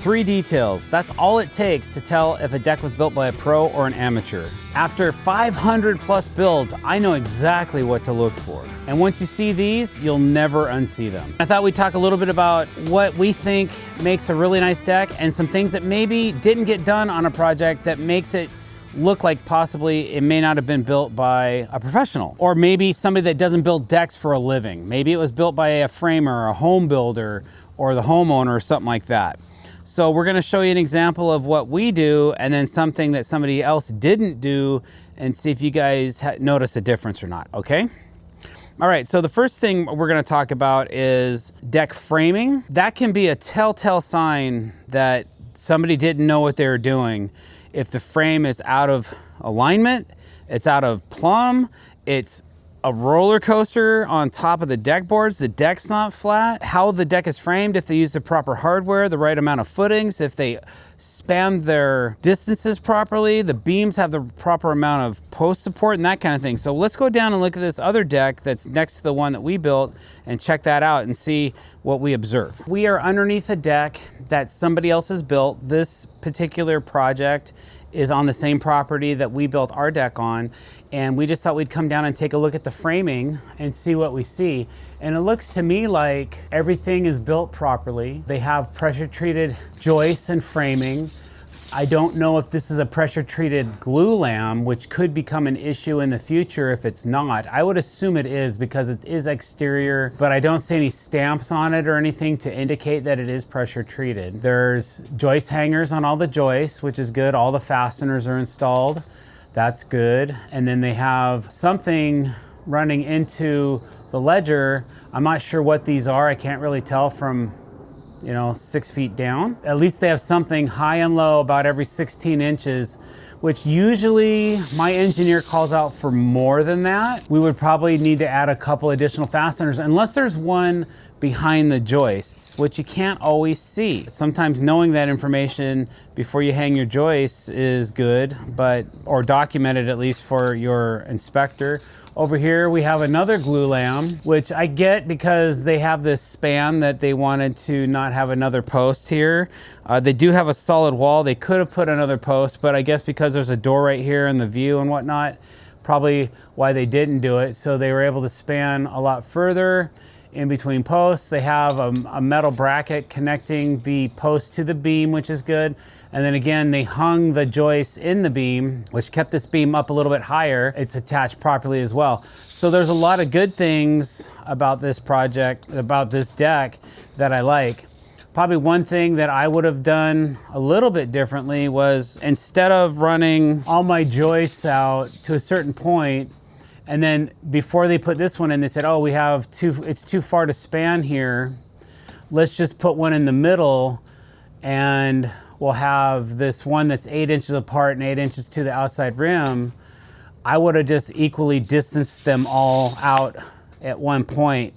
3 details. That's all it takes to tell if a deck was built by a pro or an amateur. After 500 plus builds, I know exactly what to look for. And once you see these, you'll never unsee them. I thought we'd talk a little bit about what we think makes a really nice deck and some things that maybe didn't get done on a project that makes it look like possibly it may not have been built by a professional, or maybe somebody that doesn't build decks for a living. Maybe it was built by a framer, a home builder, or the homeowner or something like that. So we're gonna show you an example of what we do and then something that somebody else didn't do and see if you guys notice a difference or not, okay? All right, so the first thing we're gonna talk about is deck framing. That can be a telltale sign that somebody didn't know what they were doing. If the frame is out of alignment, it's out of plumb, it's a roller coaster on top of the deck boards, the deck's not flat, how the deck is framed, if they use the proper hardware, the right amount of footings, if they span their distances properly, the beams have the proper amount of post support and that kind of thing. So let's go down and look at this other deck that's next to the one that we built and check that out and see what we observe. We are underneath a deck that somebody else has built. This particular project is on the same property that we built our deck on, and we just thought we'd come down and take a look at the framing and see what we see. And it looks to me like everything is built properly. They have pressure treated joists and framing. I don't know if this is a pressure treated glue lam, which could become an issue in the future if it's not. I would assume it is because it is exterior, but I don't see any stamps on it or anything to indicate that it is pressure treated. There's joist hangers on all the joists, which is good. All the fasteners are installed. That's good. And then they have something running into the ledger. I'm not sure what these are. I can't really tell from 6 feet down. At least they have something high and low about every 16 inches, which usually my engineer calls out for more than that. We would probably need to add a couple additional fasteners, unless there's one behind the joists, which you can't always see. Sometimes knowing that information before you hang your joists is good, or documented at least for your inspector. Over here we have another glue lam, which I get because they have this span that they wanted to not have another post here. They do have a solid wall. They could have put another post, but I guess because there's a door right here and the view and whatnot, probably why they didn't do it. So they were able to span a lot further in between posts. They have a metal bracket connecting the post to the beam, which is good. And then again, they hung the joists in the beam, which kept this beam up a little bit higher. It's attached properly as well. So there's a lot of good things about this project, about this deck that I like. Probably one thing that I would have done a little bit differently was, instead of running all my joists out to a certain point, and then before they put this one in, they said, oh, it's too far to span here. Let's just put one in the middle and we'll have this one that's 8 inches apart and 8 inches to the outside rim. I would have just equally distanced them all out at one point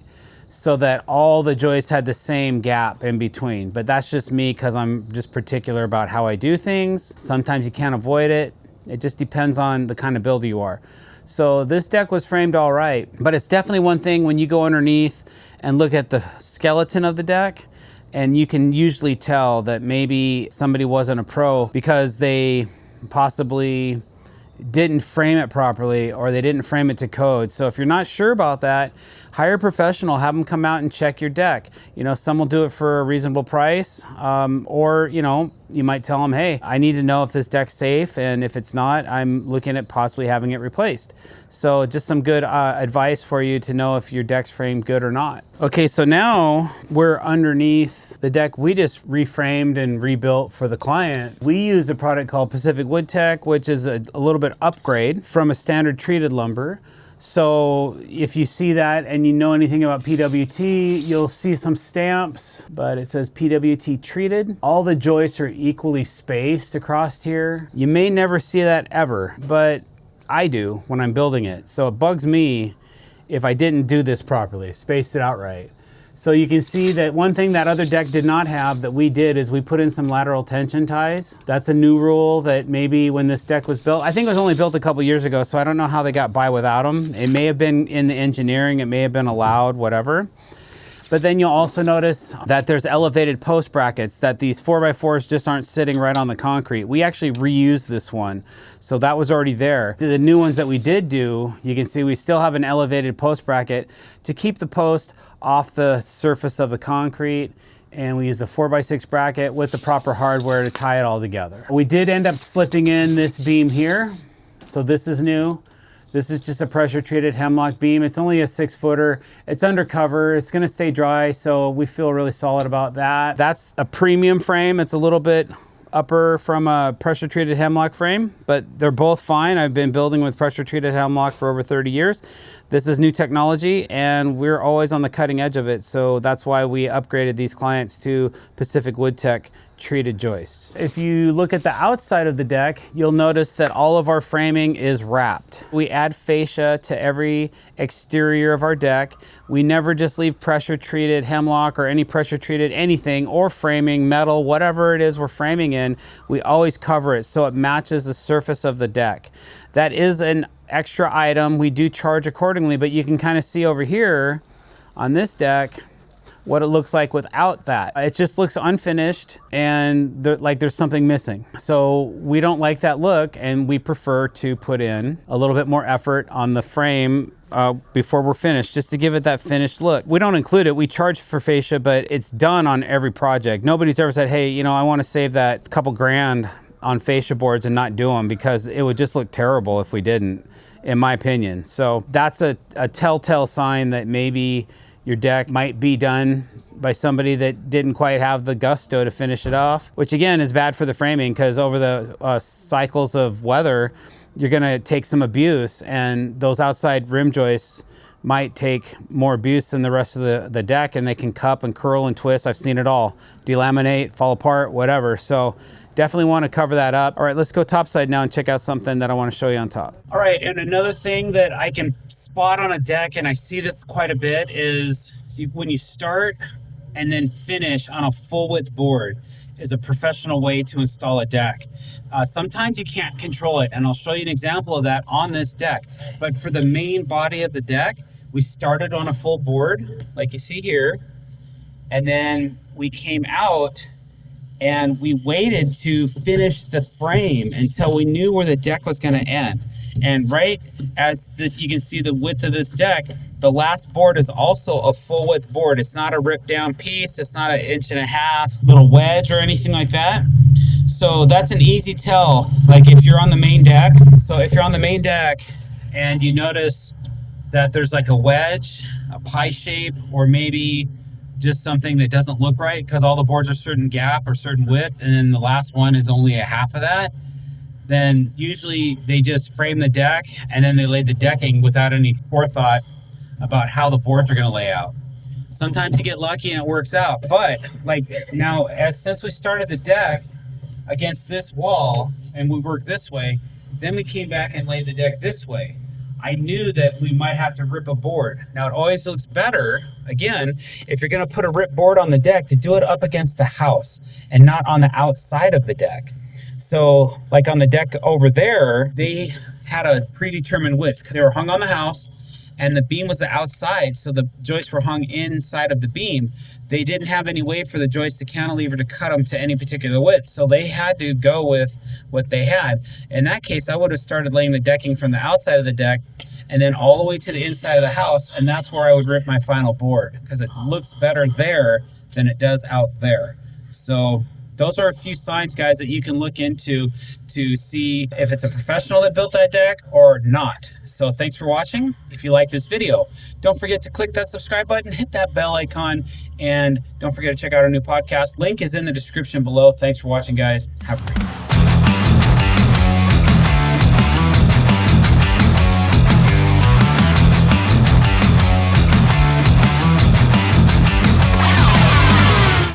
so that all the joists had the same gap in between. But that's just me because I'm just particular about how I do things. Sometimes you can't avoid it. It just depends on the kind of builder you are. So this deck was framed all right, but it's definitely one thing when you go underneath and look at the skeleton of the deck, and you can usually tell that maybe somebody wasn't a pro because they possibly didn't frame it properly or they didn't frame it to code. So if you're not sure about that, hire a professional, have them come out and check your deck. Some will do it for a reasonable price, or you might tell them, hey, I need to know if this deck's safe, and if it's not, I'm looking at possibly having it replaced. So just some good advice for you to know if your deck's framed good or not. Okay, so now we're underneath the deck we just reframed and rebuilt for the client. We use a product called Pacific Wood Tech, which is a little bit upgrade from a standard treated lumber. So if you see that and you know anything about PWT, you'll see some stamps, but it says PWT treated. All the joists are equally spaced across here. You may never see that ever, but I do when I'm building it. So it bugs me if I didn't do this properly, spaced it out right. So you can see that one thing that other deck did not have that we did is we put in some lateral tension ties. That's a new rule that maybe when this deck was built, I think it was only built a couple years ago, so I don't know how they got by without them. It may have been in the engineering, it may have been allowed, whatever. But then you'll also notice that there's elevated post brackets, that these 4x4s just aren't sitting right on the concrete. We actually reused this one, so that was already there. The new ones that we did do, you can see we still have an elevated post bracket to keep the post off the surface of the concrete. And we used a 4x6 bracket with the proper hardware to tie it all together. We did end up slipping in this beam here. So this is new. This is just a pressure treated hemlock beam. It's only a 6-footer. It's undercover. It's gonna stay dry, so we feel really solid about that. That's a premium frame. It's a little bit upper from a pressure treated hemlock frame, but they're both fine. I've been building with pressure treated hemlock for over 30 years. This is new technology and we're always on the cutting edge of it. So that's why we upgraded these clients to Pacific Woodtech treated joists. If you look at the outside of the deck, you'll notice that all of our framing is wrapped. We add fascia to every exterior of our deck. We never just leave pressure treated hemlock or any pressure treated anything or framing, metal, whatever it is we're framing in, we always cover it so it matches the surface of the deck. That is an extra item. We do charge accordingly, but you can kind of see over here on this deck what it looks like without that. It just looks unfinished and like there's something missing. So we don't like that look and we prefer to put in a little bit more effort on the frame before we're finished, just to give it that finished look. We don't include it, we charge for fascia, but it's done on every project. Nobody's ever said, hey, you know, I want to save that couple grand on fascia boards and not do them, because it would just look terrible if we didn't, in my opinion. So that's a telltale sign that maybe your deck might be done by somebody that didn't quite have the gusto to finish it off, which again is bad for the framing, because over the cycles of weather, you're gonna take some abuse, and those outside rim joists might take more abuse than the rest of the deck, and they can cup and curl and twist. I've seen it all. Delaminate, fall apart, whatever. So definitely want to cover that up. All right, let's go topside now and check out something that I want to show you on top. All right, and another thing that I can spot on a deck, and I see this quite a bit, is when you start and then finish on a full width board is a professional way to install a deck. Sometimes you can't control it, and I'll show you an example of that on this deck. But for the main body of the deck, we started on a full board, like you see here, and then we came out and we waited to finish the frame until we knew where the deck was going to end. And right as this, you can see the width of this deck, the last board is also a full width board. It's not a ripped down piece. It's not an 1.5 inch little wedge or anything like that. So that's an easy tell, like if you're on the main deck. So if you're on the main deck and you notice that there's like a wedge, a pie shape, or maybe just something that doesn't look right because all the boards are certain gap or certain width, and then the last one is only a half of that, then usually they just frame the deck and then they lay the decking without any forethought about how the boards are going to lay out. Sometimes you get lucky and it works out, but like now, since we started the deck against this wall and we worked this way, then we came back and laid the deck this way. I knew that we might have to rip a board. Now it always looks better, again, if you're gonna put a rip board on the deck, to do it up against the house and not on the outside of the deck. So like on the deck over there, they had a predetermined width. They were hung on the house and the beam was the outside, so the joists were hung inside of the beam. They didn't have any way for the joist to cantilever to cut them to any particular width, so they had to go with what they had. In that case, I would have started laying the decking from the outside of the deck and then all the way to the inside of the house, and that's where I would rip my final board, because it looks better there than it does out there. So those are a few signs, guys, that you can look into to see if it's a professional that built that deck or not. So thanks for watching. If you like this video, don't forget to click that subscribe button, hit that bell icon, and don't forget to check out our new podcast. Link is in the description below. Thanks for watching, guys. Have a great day.